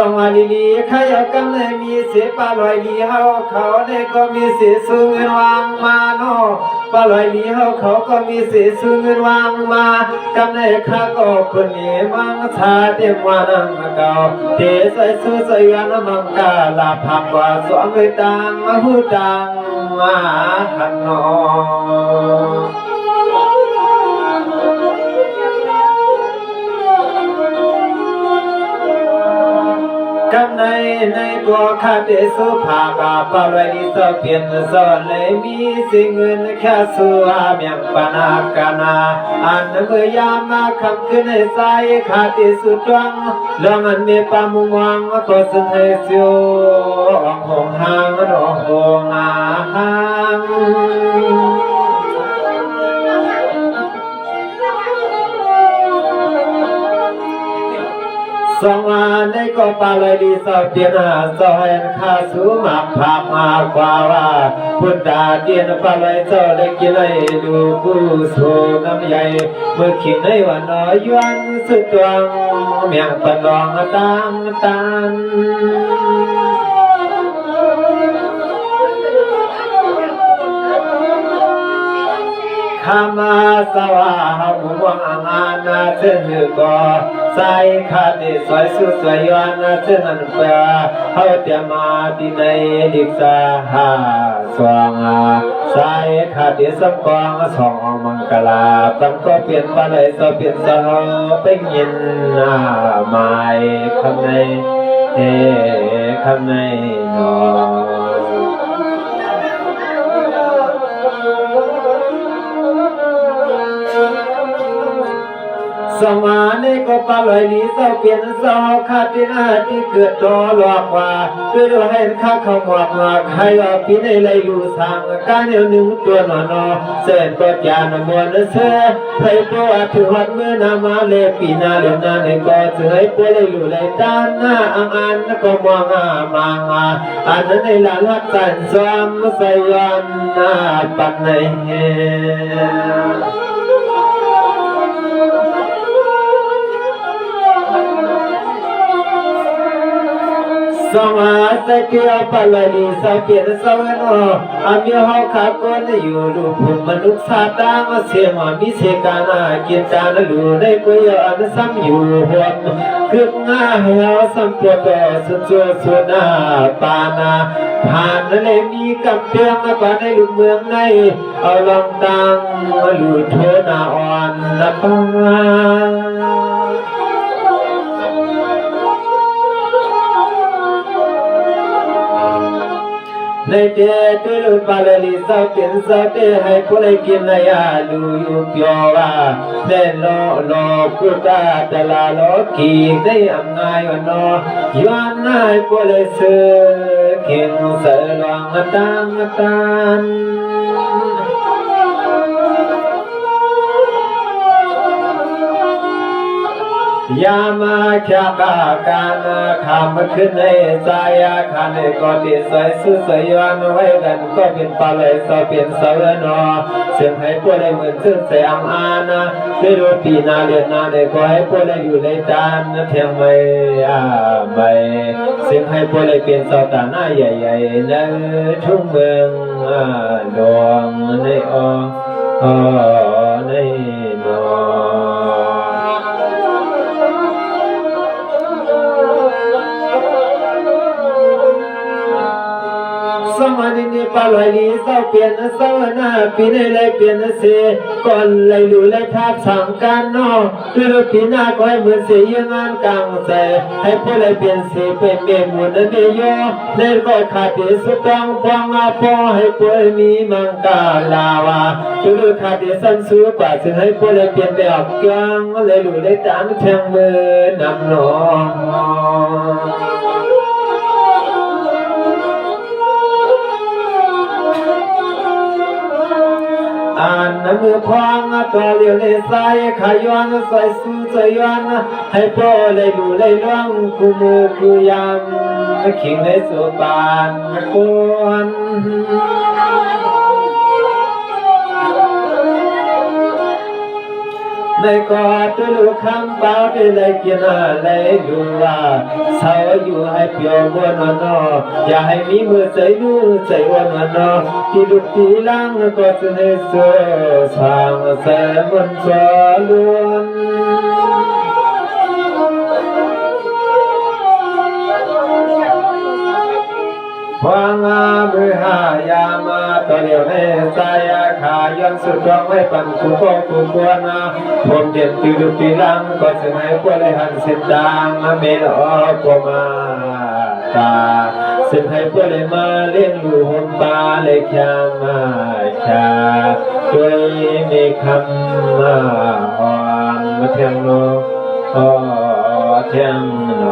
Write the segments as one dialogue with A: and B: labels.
A: องอาลีลีขยกันเลยมีเสียปลาลอยลีเฮาเขาได้ก็มีเสียสูงเงินวางมาโนปลาลอยลีเฮาเขาก็มีเสียสูงเงินวางมากันเลยข้าก็คนนี้มังชาเตียมวานังเก่าเทใส่สู้ใส่ยันมังกาลาพักว่าสวมไปตังหูตังมาขันนกันในตัวข้าเดสุภากาปลอยดิสเปียนสอนเลยมีสิ่งเงินแค่สัวเมียงปนากานาอันเมื่อยามมาคำขึ้นในใจข้าเดสุดวังเรื่องอันมีปามุงวังก็สนให้เสียวหงหางดอกหงหางสองวันในก็ปาเลยดีสอบเตียนสอยข้าสูมาพามากกว่าว่าพุทธาเตียนปาเลยเจ้าได้กินเลยดูกูสูน้ำใหญ่เมื่อขิงในวันน้อยยวนสุดดวงเมียงปนองตังตันข้ามาสวาหุวังอาณาเชนก็ใส่ขาดิสวยสุดสวยวันนาเชนันเปล่าเขาเตียมาดีในดิกษาหาสว่างใส่ขาดิสมกองสองมังกลาบังก็เปลี่ยนไปเลยสเปลี่ยนสหเป็นยินหมายคำในคำในนอสมาในก็ปลอยลีเศร้าเปลี่ยนเศร้าขาดที่หน้าที่เกิดต่อหลอกว่าด้วยให้ข้าเขาหมอกมาใครว่าปีในเลยอยู่ทางการเดียวหนึ่งตัวหนอนอเส้นก็จานมวนเสือใครปวดถือหัดเมื่อนามาเลปีนาเลียนาในก็เสือให้ปวดเลยอยู่เลยด้านหน้าอันก็มองมางอันนั้นในหลานรักกันซ้อมใส่วันปัดในสมาสเกียปลาลีสเปียนสวโนอามีหอกขาโกนอยู่รูปมนุษย์ซาตางเสียมามิเสกานากินจานลูได้กุยอันซ้ำอยู่หัวคืบง่าเหี่ยวสัมปวดสุดสุดนาปานาผ่านเลยมีกำเพียงมาก่อนในลูกเมืองในเอาลองตังลูโทนาอ่อนนับในเดตุลุปาลลีสาวเป็นสาวเตให้ผู้ใดกินในอาลูอยู่เปียวว่าเล่นโลกุตาตลาโลกีได้อำนายวันนอยวนนายผู้ใดเสือเข่งเสือลวงตังตันยามาขากาการคำขึ้นในใจขันก็ติดใส่สุดสยวันไว้กันก็เป็นปลาเลยสเปลี่ยนเสือนอเสียงให้พวกได้เหมือนซึ่งเสียงอานะได้รู้ปีนาเลียนนาได้ก็ให้พวกได้อยู่ในจานเพียงไม่เสียงให้พวกได้เปลี่ยนสตาหน้าใหญ่ๆในทุ่งเมืองดวงในในนอสมัยนี้ปลอยลีเศร้าเปลี่ยนเศร้าหน้าปีในเลยเปลี่ยนเสียก่อนเลยดูเลยทับสั่งการนอคือปีหน้าก็ให้เหมือนเสียงานกลางใส่ให้พวกเลยเปลี่ยนเสียเป็นเมมุนเนยโยเล่นก็ขาดที่สุดต้องฟังพอให้พวกมีมังกาลาวาคือขาดที่สั้นสูงกว่าซึ่งให้พวกเลยเปลี่ยนไปออกกลางเลยดูเลยตามเชียงมือนำนอันนั้นมือพองตัวเลี้ยวในสายขายวันใส่สู้ใจวันให้พ่อเลยดูเลยร้องกูมือกูยำขิงในสุบานคน ในกอดตุลุคำเบาได้เลยกินอะไรดูว่าเศร้าอยู่ให้เปียวบนนออย่าให้มีมือใจดูใจวันนอที่ลุกที่ลังก็จะให้เสือสร้างแสบนจอล้วนความมือหายามาตอนเดียวในสายขาย้อนสุดดวงไว้ปั่นคู่โคคู่ควรผมเด่นตีลุกตีลังก็จะให้พวกเลยหันเส้นดังเมลอพวมาตาเส้นให้พวกเลยมาเลี้ยงลูกหงปลาเลยแค่มาชาด้วยมีคำมาหอมมาเทียงโนเทียงโน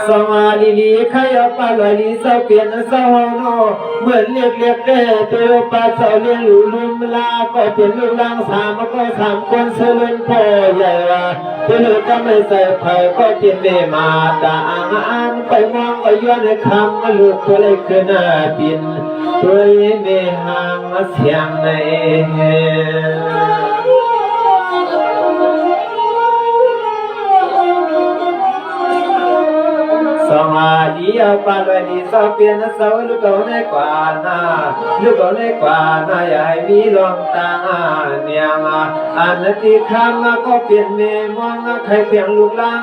A: สมาลีลีขยับปลาลอยลีเสาเปลี่ยนเสาโนเหมือนเรียกเด้เตียวปลาเสาเลี้ยงหลูลุมลาก็เป็นลูกลังสามก็สามคนเสลินพ่อใหญ่ว่าเพื่อก็ไม่ใส่ไผ่ก็เปลี่ยนเมมาตาอ่างไปมองก็ย้อนคำลูกตัวเล็กขึ้นหน้าปินด้วยเมหางเสียงในสมาธิเอาปาลอยดีสาวเปลี่ยนสาวลูกเอาในกว่านาลูกเอาในกว่านาอย่าให้มีลองตาเนี่ยอันที่คำก็เปลี่ยนเมมองใครเพียงลูกลัง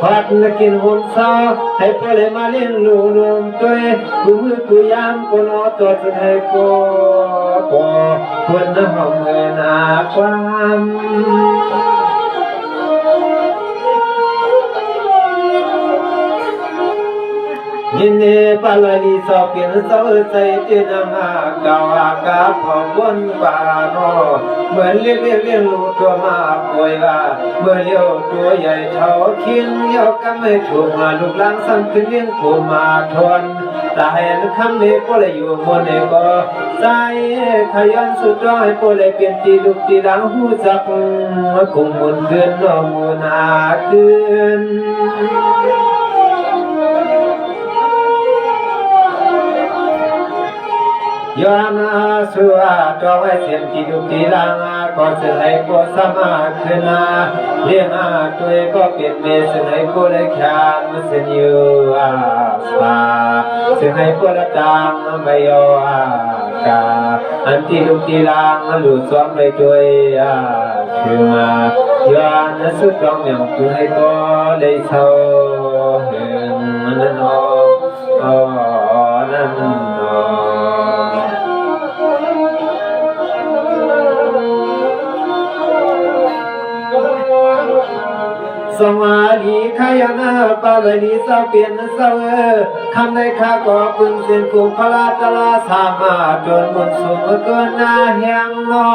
A: พัดกินหุ่นเศร้าให้พ่อเลยมาเลี้ยงลูกนมตัวกูมือกูยามกูนอตัวจะให้กูคนห้องเงินความยินดีปาลอยดีสอบเปลี่ยนเสาใจที่นางเก่าอากาศของบนป่าโนเหมือนเลี้ยงลูกตัวมาป่วยว่าเมื่อเลี้ยวตัวใหญ่เท่าคิงเลี้ยวก็ไม่ถูกมาลูกหลานซ้ำขึ้นเลี้ยงกูมาทนตาเห็นคำนี้ก็เลยอยู่บนเอก็ใจขยันสุดร้อยก็เลยเปลี่ยนตีลูกตีหลังหูจักคงมุนเกินนอมูนาคืนยานาสุอาจอไว้เสียงที่ดุตีลางก็จะให้ก็สมาขึ้นเลี้ยงตัวก็เปลี่ยนเมสให้ก็เลยขามเสียอยู่สาเสียให้ก็ละตังไม่ยอกาอันที่ดุตีลางหลุดซ้อมไปด้วยคือมายานาสุดต้องอย่างตัวให้ก็เลยเศร้าเห็นนั่นนั่นสมาธิขยันปาลอยดีสาวเปลี่ยนสาวคำในข้าก็พึงเส้นกุมพลาตลาสามารถจนบนสูงเกินหน้าแห้งนอ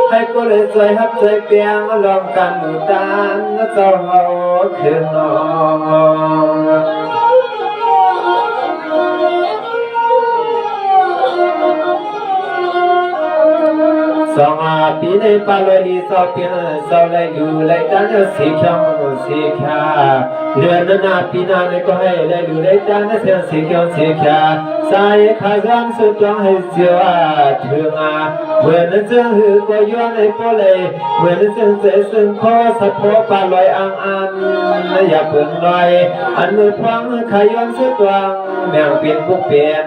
A: ให้ก็เลยสวยฮับสวยเปียงลองกันดูตานเจ้าคืนนอสมาธิในปาลอยดีสาวเปลี่ยนสาวเลยดูเลยดันสีขาวสีขาวเรือนนาปีนาในก็ให้เลยดูเลยดันเสียงสีขาวสีขาวสายขาจันสุดจ้องให้เสียวถึงเหมือนจึงหือก็ย้อนให้พอเลยเหมือนจึงเสียซึ่งพอสัพพอปาลอยอันอย่าเพิ่งลอยอันมือฟังขย้อนสุดวังแมงเปลี่ยนผู้เปลี่ยน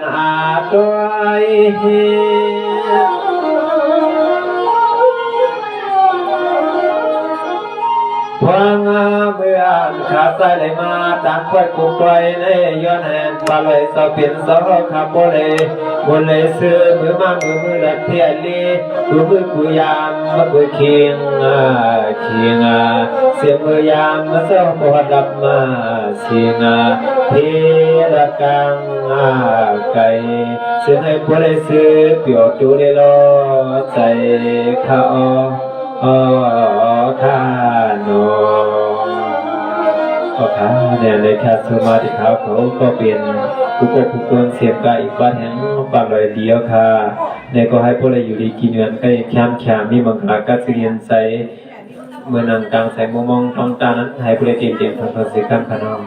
A: ด้วยพวงเมื่อขาใส่เลยมาต่างค่อยคุกไว้ในย้อนแหนปลาเลยสาวเปลี่ยนสาวขับโบเลยบนเลยซื้อมือมามือละเทียลีมือกูยามมากูเคียงเสียงมือยามมาเศร้าปวดดับมาเสียงเพียละกังไก่เสียงให้พวกเลยซื้อเปียวจูเลยรอใจข้าข้าโนก็ข้าเนี่ยเลยแค่สมาธิเขาก็เปลี่ยนผู้ปกครองเสียบกายอีกบ้านแห่งปากลอยเดียวค่ะเนี่ยก็ให้พวกเราอยู่ดีกินเงินใกล้แคมนี่มังคลากัสเรียนใส่เมื่อนางกลางใส่มองท้องตานั้นให้พวกเราเตรียมทำภาษีกันพนม